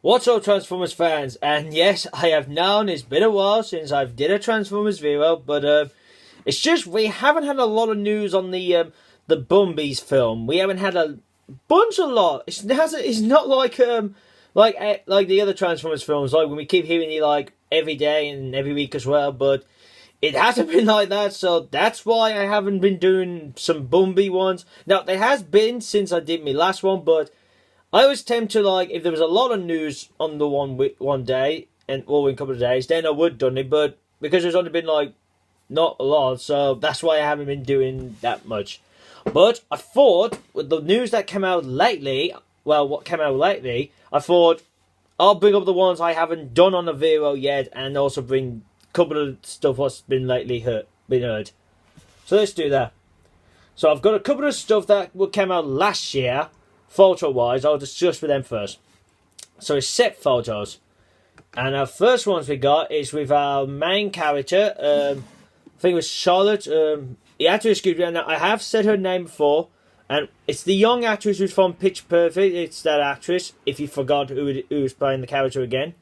What's up, Transformers fans? And yes, I have known it's been a while since I've did a Transformers video, but it's just we haven't had a lot of news on the Bumblebee's film. We haven't had a lot. It's not like the other Transformers films, like when we keep hearing it like every day and every week as well. But it hasn't been like that, so that's why I haven't been doing some Bumblebee ones. Now there has been since I did my last one, but I was tempted to, like, if there was a lot of news on the one day, or in a couple of days, then I would done it, but because there's only been, like, not a lot, so that's why I haven't been doing that much. But I thought, with the news that came out lately, I thought I'll bring up the ones I haven't done on the video yet, and also bring a couple of stuff what's been lately been heard. So let's do that. So I've got a couple of stuff that came out last year, photo-wise. I'll discuss with them first. So it's set photos. And our first ones we got is with our main character. I think it was Charlotte. You have to excuse me. Now, I have said her name before. And it's the young actress who's from Pitch Perfect. It's that actress, if you forgot who was playing the character again.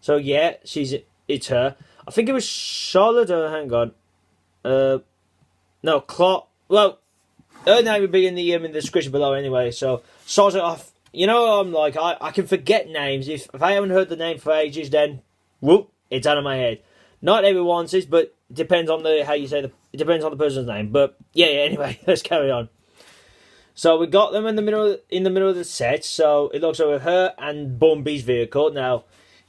So yeah, it's her. I think it was Charlotte. Hang on. No, Clark. Well, her name would be in the description below anyway. So sort of, you know, I'm like I can forget names. If I haven't heard the name for ages, then whoop, it's out of my head. Not everyone's is, but it depends on how you say it depends on the person's name. But yeah. Anyway, let's carry on. So we got them in the middle of the set. So it looks like her and Bumblebee's vehicle. Now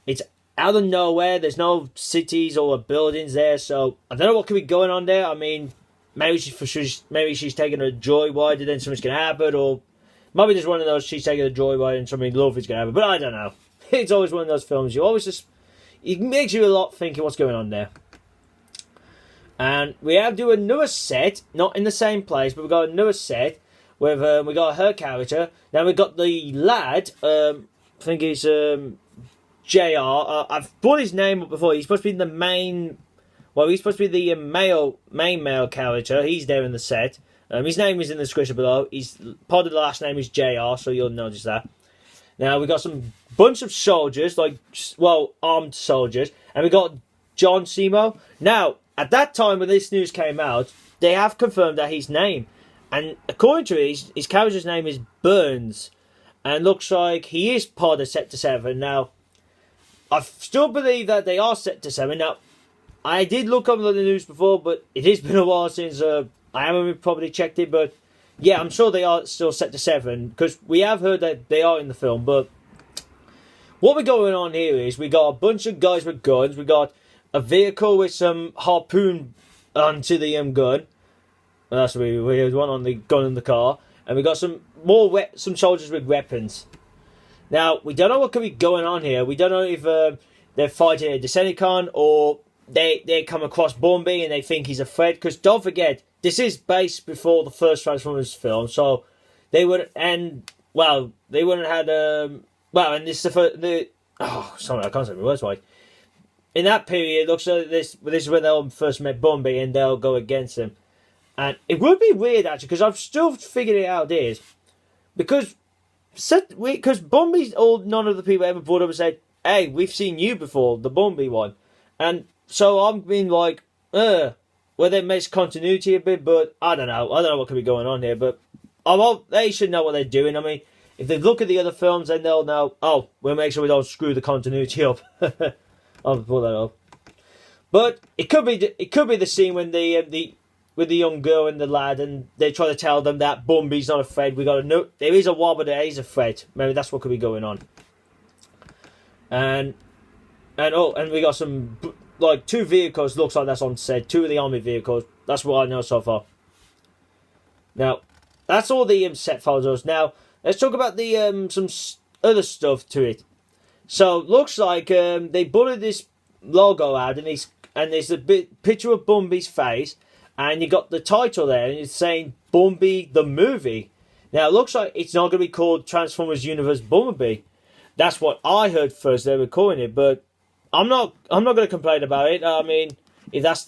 it's out of nowhere. There's no cities or buildings there. So I don't know what could be going on there. I mean, maybe she's taking a joyride and then something's gonna happen, or maybe there's one of those she's taking a joyride and something lovely's gonna happen. But I don't know. It's always one of those films. It makes you a lot thinking what's going on there. And we have to do another set, not in the same place, but we got another set with we got her character. Now we got the lad. I think he's Jr. I've brought his name up before. He's supposed to be the main. Well, he's supposed to be the main male character. He's there in the set. His name is in the description below. Part of the last name is JR, so you'll notice that. Now, we got some bunch of soldiers, armed soldiers, and we got John Simo. Now, at that time when this news came out, they have confirmed that his name. And according to his character's name is Burns. And looks like he is part of Sector 7. Now, I still believe that they are Sector 7. Now, I did look up the news before, but it has been a while since I haven't probably checked it. But yeah, I'm sure they are still Sector 7, because we have heard that they are in the film. But what we're going on here is we got a bunch of guys with guns. We got a vehicle with some harpoon onto the gun. And that's what we had one on the gun in the car. And we got some soldiers with weapons. Now, we don't know what could be going on here. We don't know if they're fighting a Decepticon, or they come across Bumblebee and they think he's a threat. Because don't forget, this is based before the first Transformers film, so they wouldn't have had and this is sorry, I can't say my words right. In that period, it looks like this is when they first met Bumblebee, and they'll go against him. And it would be weird actually, because I've still figured it out. Is because Bumblebee's none of the people ever brought up and said, "Hey, we've seen you before, the Bumblebee one," and so I've been like, well, that makes continuity a bit, but I don't know what could be going on here, but they should know what they're doing. I mean, if they look at the other films, then they'll know, we'll make sure we don't screw the continuity up. I'll pull that up. But it could be the scene when with the young girl and the lad, and they try to tell them that Bumblebee's not a threat. We got to know there is a war, but there is a threat. Maybe that's what could be going on. And we got some, like, two vehicles, looks like that's on set. Two of the army vehicles. That's what I know so far. Now, that's all the set photos. Now, let's talk about the some other stuff to it. So, looks like they bulleted this logo out, and there's a picture of Bumblebee's face, and you got the title there, and it's saying Bumblebee the movie. Now, it looks like it's not going to be called Transformers Universe Bumblebee. That's what I heard first they were calling it, but I'm not going to complain about it. I mean, if that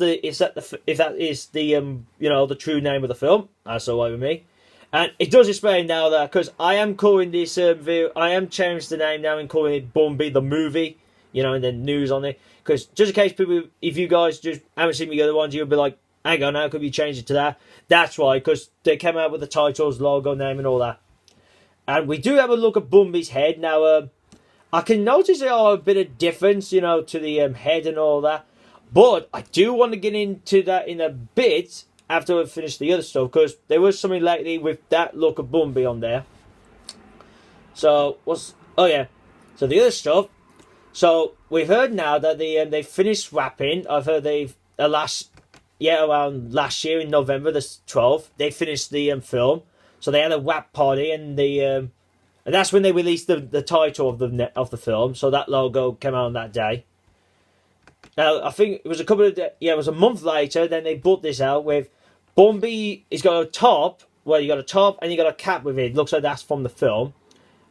is the the true name of the film, that's all right with me. And it does explain now that, because I am calling this video, I am changing the name now and calling it Bumblebee the movie, you know, and then news on it. Because just in case people, if you guys just haven't seen the other ones, you'll be like, hang on, how could we change it to that? That's why, because they came out with the titles, logo, name, and all that. And we do have a look at Bumblebee's head. Now, I can notice there are a bit of difference, you know, to the head and all that. But I do want to get into that in a bit after I finish the other stuff, because there was something lately with that look of Bumblebee on there. So, oh yeah. So the other stuff. So, we've heard now that they finished wrapping. I've heard they've, around last year in November the 12th, they finished the film. So they had a wrap party, and and that's when they released the title of the film. So that logo came out on that day. Now, I think it was it was a month later, then they brought this out with Bumblebee. He's got a top. Well, you got a top and you got a cap with it. Looks like that's from the film.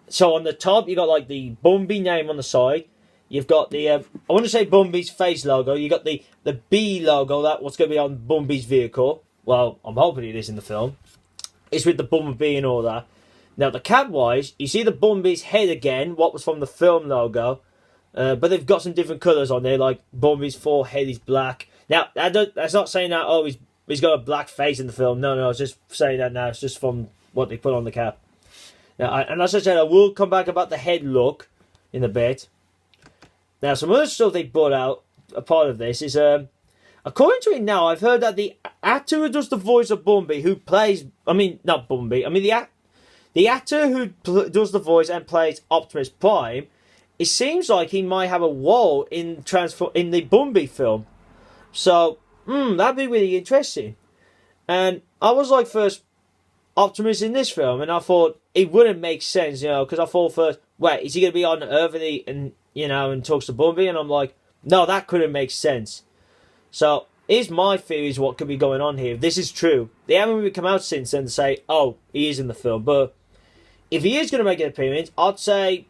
So on the top, you got like the Bumblebee name on the side. You've got the, I want to say Bumblebee's face logo. You got the B logo, that what's going to be on Bumblebee's vehicle. Well, I'm hoping it is in the film. It's with the Bumblebee and all that. Now, the cap-wise, you see the Bumblebee's head again, what was from the film logo. But they've got some different colours on there, like Bumblebee's forehead is black. Now, that's not saying that, oh, he's got a black face in the film. No, I was just saying that now. It's just from what they put on the cap. Now, and as I said, I will come back about the head look in a bit. Now, some other stuff they brought out, a part of this, is, according to it now, I've heard that the actor who does the voice of Bumblebee, who plays, not Bumblebee, the actor who does the voice and plays Optimus Prime, it seems like he might have a role in the Bumblebee film. So, that'd be really interesting. And I was like, first, Optimus in this film, and I thought it wouldn't make sense, you know, because I thought first, wait, is he going to be on Earth and talks to Bumblebee? And I'm like, no, that couldn't make sense. So, here's my theories what could be going on here. If this is true, they haven't really come out since then to say, oh, he is in the film. But if he is going to make an appearance, I'd say,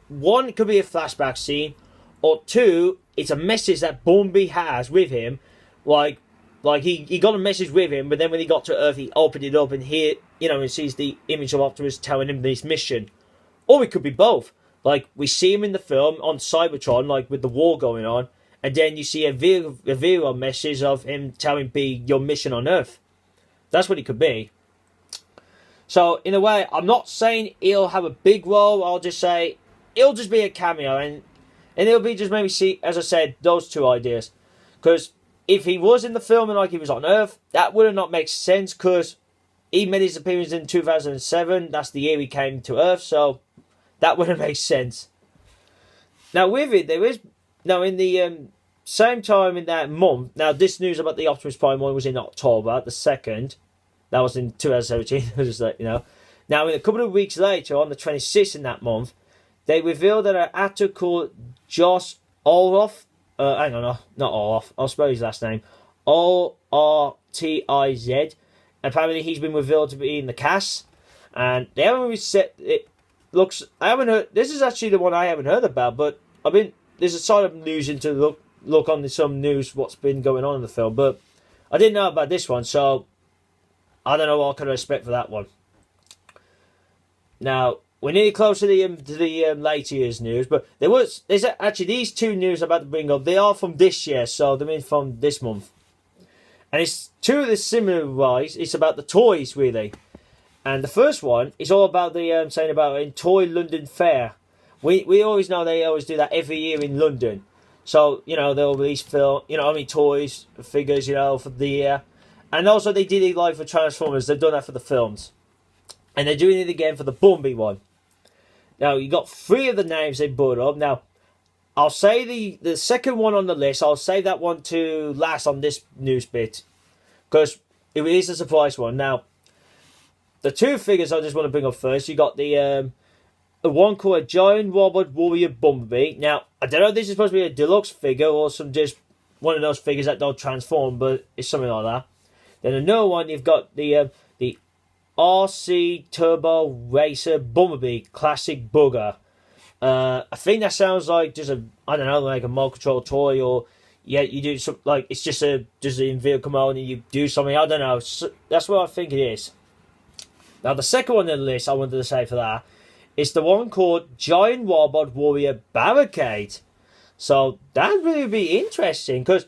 one, it could be a flashback scene, or two, it's a message that Bumblebee has with him, like he got a message with him, but then when he got to Earth, he opened it up and and sees the image of Optimus telling him this mission. Or it could be both. Like, we see him in the film on Cybertron, like, with the war going on, and then you see a video message of him telling B your mission on Earth. That's what it could be. So, in a way, I'm not saying he'll have a big role, I'll just say it'll just be a cameo, and it'll be just maybe see, as I said, those two ideas. Because if he was in the film and like he was on Earth, that would not make sense, because he made his appearance in 2007, that's the year he came to Earth, so that wouldn't make sense. Now with it, there is, now in the same time in that month, now this news about the Optimus Prime one was in October, the 2nd, that was in 2017, just let you know. Now in a couple of weeks later, on the 26th in that month, they revealed that an actor called Josh Ortiz, hang on, no, not Ortiz, I'll spell his last name, Ortiz, apparently he's been revealed to be in the cast, and they haven't really said, it looks, I haven't heard, this is actually the one I haven't heard about, but there's a side of news into look on some news what's been going on in the film, but I didn't know about this one, so I don't know what I can expect for that one. Now, we're nearly close to the later year's news, but there's actually these two news I'm about to bring up. They are from this year, so they mean from this month. And it's two of the similar ways. It's about the toys, really. And the first one is all about the saying about in Toy London Fair. We always know they always do that every year in London. So, they'll release toys, figures, for the year. And also they did it like for Transformers. They've done that for the films. And they're doing it again for the Bumblebee one. Now, you got 3 of the names they brought up. Now, I'll say the second one on the list, I'll save that one to last on this news bit. Because it is a surprise one. Now, the 2 figures I just want to bring up first. You got the one called a Giant Robot Warrior Bumblebee. Now, I don't know if this is supposed to be a deluxe figure or some just one of those figures that don't transform, but it's something like that. Then another one, you've got the RC Turbo Racer Bumblebee Classic Booger. I think that sounds like just like a remote control toy, or you do some, like it's just in vehicle mode and you do something. I don't know. So that's what I think it is. Now, the second one on the list I wanted to say for that is the one called Giant Robot Warrior Barricade. So that really be interesting because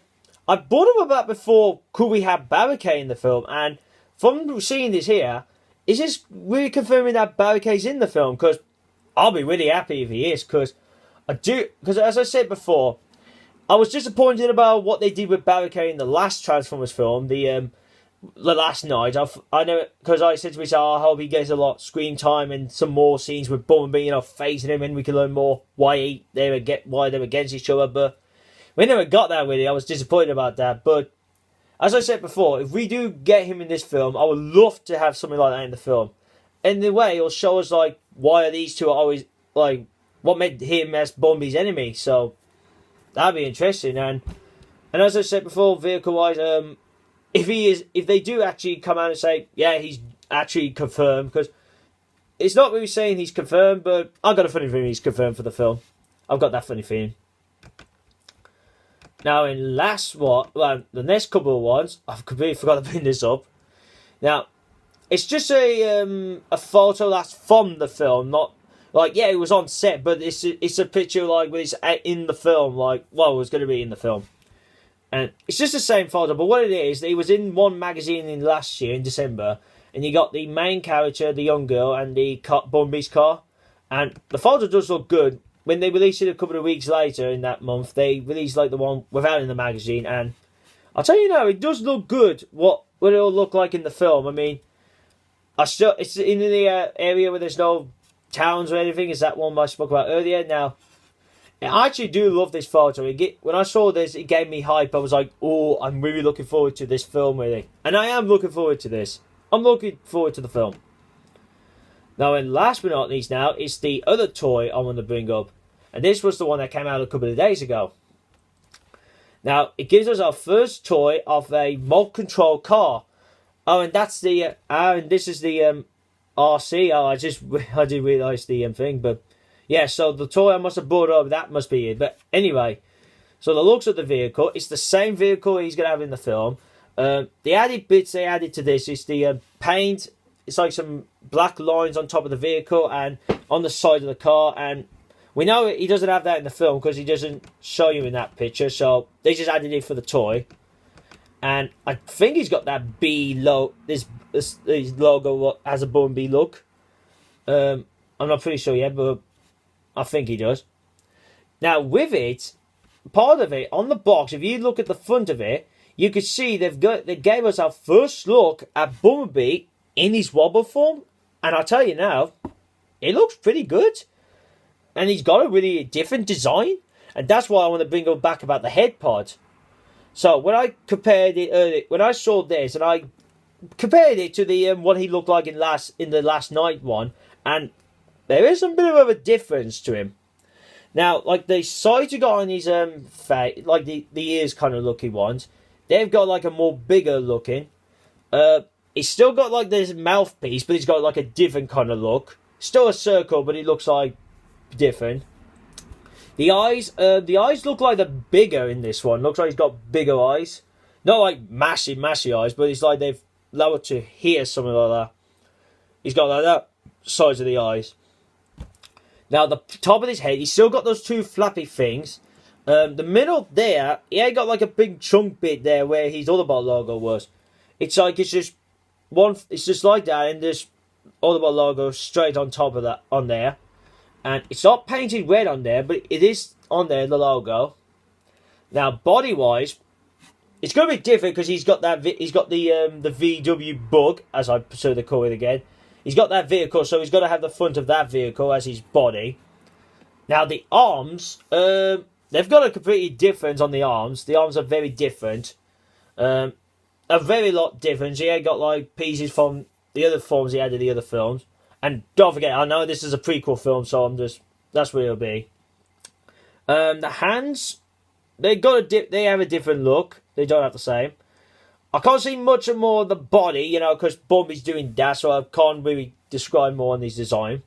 I brought up about before, could we have Barricade in the film? And from seeing this here, is this really confirming that Barricade's in the film? Because I'll be really happy if he is, because as I said before, I was disappointed about what they did with Barricade in the last Transformers film, the last night. I know, because I said to myself, I hope he gets a lot of screen time and some more scenes with Bumblebee, facing him, and we can learn more why they were against each other. But we never got that with it. I was disappointed about that. But as I said before, if we do get him in this film, I would love to have something like that in the film. In the way, it'll show us why are these two always what made him as Bumblebee's enemy. So that'd be interesting. And as I said before, vehicle wise, if they do actually come out and say, yeah, he's actually confirmed, because it's not really saying he's confirmed, but I've got a funny feeling he's confirmed for the film. I've got that funny feeling. Now, the next couple of ones, I've completely forgot to bring this up. Now, it's just a photo that's from the film, not it was on set, but it's a picture when it's in the film, it was going to be in the film. And it's just the same photo, but what it is, it was in one magazine in last year, in December, and you got the main character, the young girl, and the Bumblebee's car. And the photo does look good. When they released it a couple of weeks later in that month, they released the one without in the magazine, and I'll tell you now, it does look good, what it'll look like in the film. I mean, it's in the area where there's no towns or anything, is that one I spoke about earlier. Now, I actually do love this photo. When I saw this, it gave me hype. I was like, oh, I'm really looking forward to this film, really. And I am looking forward to this. I'm looking forward to the film. Now, and last but not least now, is the other toy I want to bring up. And this was the one that came out a couple of days ago. Now, it gives us our first toy of a remote control car. Oh, and that's and this is the RC. Oh, I didn't realise the thing, but yeah, so the toy I must have brought up, that must be it. But anyway, so the looks of the vehicle, it's the same vehicle he's going to have in the film. The added bits they added to this is the paint. It's like some black lines on top of the vehicle and on the side of the car. And we know he doesn't have that in the film because he doesn't show you in that picture. So they just added it for the toy. And I think he's got that B logo. This logo has a Bumblebee look. I'm not pretty sure yet, but I think he does. Now with it, part of it on the box, if you look at the front of it, you can see they gave us our first look at Bumblebee in his wobble form, and I'll tell you now, it looks pretty good. And he's got a really different design, and that's why I want to bring up back about the head pod. So when I compared it earlier, when I saw this, and I compared it to the what he looked like in the last night one, and there is a bit of a difference to him. Now, the sides you got on his face, the ears kind of looking ones, they've got a more bigger looking. He's still got this mouthpiece, but he's got a different kind of look. Still a circle, but it looks different. The eyes look they're bigger in this one. Looks like he's got bigger eyes. Not massive eyes, but it's they've lowered to here, something like that. He's got that size of the eyes. Now, the top of his head, he's still got those two flappy things. The middle there, he ain't got a big chunk bit there where his Autobot logo was. It's it's just one. It's just like that, and there's Autobot logo straight on top of that on there, and it's not painted red on there, but it is on there, the logo. Now, body wise, it's going to be different because he's got the VW Bug, as I prefer to call it again. He's got that vehicle, so he's got to have the front of that vehicle as his body. Now, the arms, they've got a completely different on the arms. The arms are very different. A very lot different. He ain't got pieces from the other forms he had in the other films. And don't forget, I know this is a prequel film, so that's where it'll be. The hands, they have a different look. They don't have the same. I can't see much more of the body, because Bumblebee's doing that, so I can't really describe more on his design.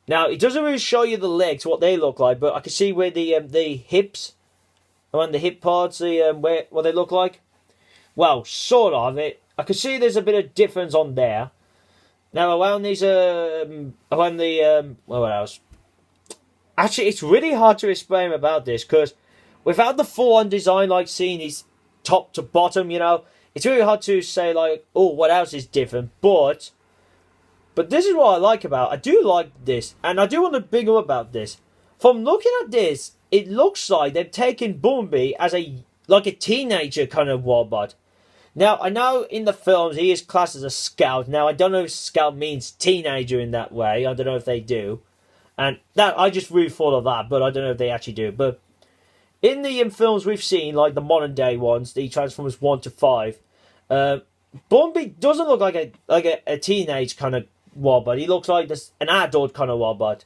Now, it doesn't really show you the legs, what they look like, but I can see where the hips, around the hip parts, what they look like. Well, sort of. I can see there's a bit of difference on there. Now around these around the what else? Actually, it's really hard to explain about this because without the full-on design, like seeing his top to bottom, it's really hard to say like, oh, what else is different. But this is what I like about it. I do like this, and I do want to bring up about this. From looking at this, it looks like they've taken Bumblebee as a teenager kind of robot. Now, I know in the films he is classed as a scout. Now, I don't know if scout means teenager in that way. I don't know if they do. And that I just really thought of that, but I don't know if they actually do. But in the films we've seen, like the modern day ones, the Transformers 1 to 5, Bumblebee doesn't look like a teenage kind of robot. He looks like an adult kind of robot.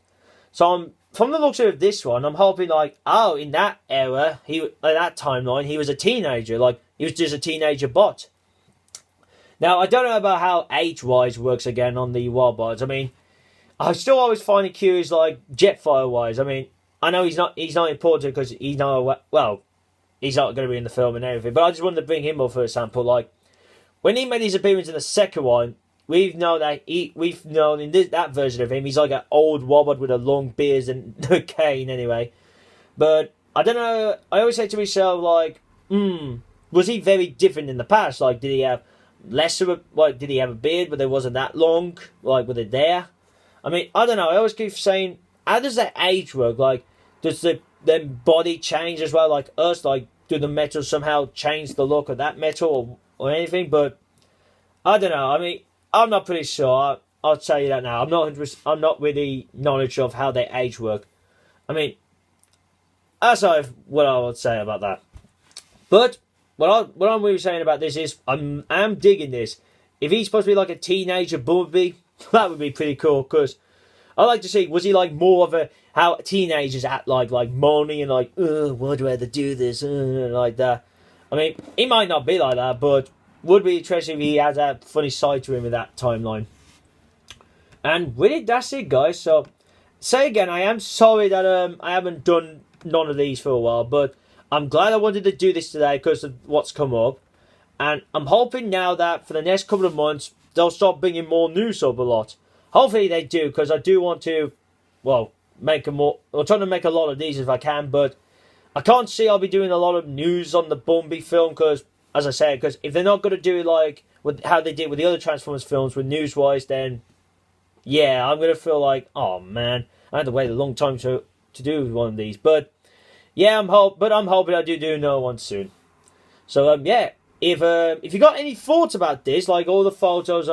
So from the looks of this one, I'm hoping like, oh, in that era, that timeline, he was a teenager. Like, he was just a teenager bot. Now, I don't know about how age-wise works again on the robots. I mean, I still always find it curious, like, Jetfire-wise. I mean, I know he's not important because he's not going to be in the film and everything. But I just wanted to bring him up for example. Like, when he made his appearance in the second one, we've known in that version of him, he's like an old robot with a long beard and a cane anyway. But I don't know. I always say to myself, like, was he very different in the past? Like, did he have did he have a beard, but it wasn't that long? Like, was it there? I mean, I don't know. I always keep saying, how does that age work? Like, does the body change as well? Like us, like, do the metal somehow change the look of that metal or anything? But I don't know. I mean, I'm not pretty sure. I'll tell you that now. I'm not really knowledgeable of how their age work. I mean, that's what I would say about that. But what I'm really saying about this is I'm digging this. If he's supposed to be like a teenager Bumblebee, that would be pretty cool. Because I like to see, was he like more of how teenagers act like moaning and like, why do I have to do this, like that. I mean, he might not be like that, but would be interesting if he has that funny side to him in that timeline. And with it, that's it, guys. So, say again, I am sorry that I haven't done none of these for a while, but I'm glad I wanted to do this today because of what's come up. And I'm hoping now that for the next couple of months, they'll start bringing more news up a lot. Hopefully they do, because I do want to, make I'm trying to make a lot of these if I can, but I can't see I'll be doing a lot of news on the Bumblebee film, because, as I said, because if they're not going to do it like with how they did with the other Transformers films with news-wise, then, yeah, I'm going to feel like, oh, man, I had to wait a long time to do one of these. But, yeah, I'm hoping I do another one soon. So, yeah, if you got any thoughts about this, like all the photos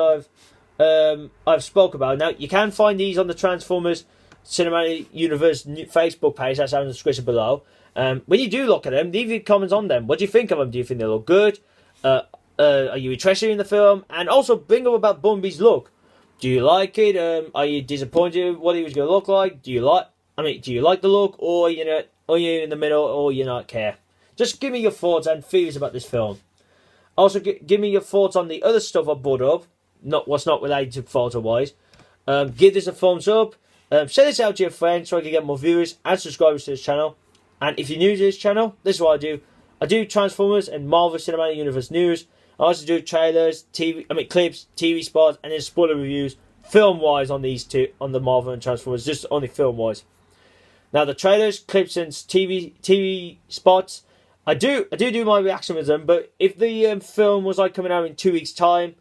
I've spoke about, now you can find these on the Transformers Cinematic Universe Facebook page. That's down in the description below. When you do look at them, leave your comments on them. What do you think of them? Do you think they look good? Are you interested in the film? And also bring up about Bumblebee's look. Do you like it? Are you disappointed with what he was going to look like? Do you like the look, or are you in the middle, or you not care? Just give me your thoughts and feelings about this film. Also, give me your thoughts on the other stuff I brought up, what's not related to photo-wise. Give this a thumbs up. Share this out to your friends so I can get more viewers and subscribers to this channel. And if you're new to this channel, this is what I do. I do Transformers and Marvel Cinematic Universe news. I also do trailers, clips, TV spots, and then spoiler reviews, film-wise on these two, on the Marvel and Transformers, just only film-wise. Now the trailers, clips, and TV spots, I do my reaction with them. But if the film was like coming out in 2 weeks' time,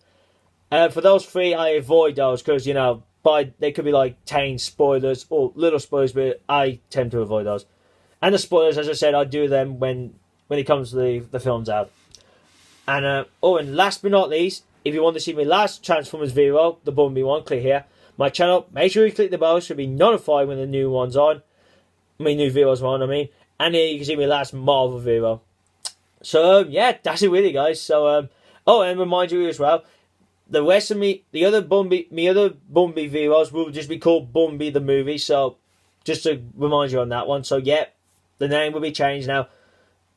for those three, I avoid those because they could be like tame spoilers or little spoilers, but I tend to avoid those. And the spoilers, as I said, I do them when it comes to the films out. And and last but not least, if you want to see my last Transformers video, the Bumblebee one, click here. My channel, make sure you click the bell so you'll be notified when the new one's on. New videos are on, And here you can see my last Marvel video. So, yeah, that's it really, guys. So, and remind you as well, the rest of the other Bumblebee videos will just be called Bumblebee the Movie. So, just to remind you on that one. So, yeah, the name will be changed now.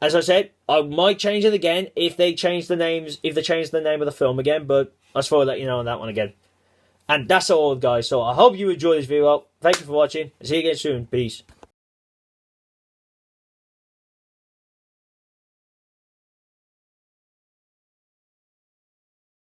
As I said, I might change it again if they change the name of the film again, but I just thought I'd let you know on that one again. And that's all, guys. So I hope you enjoyed this video. Thank you for watching. See you again soon. Peace.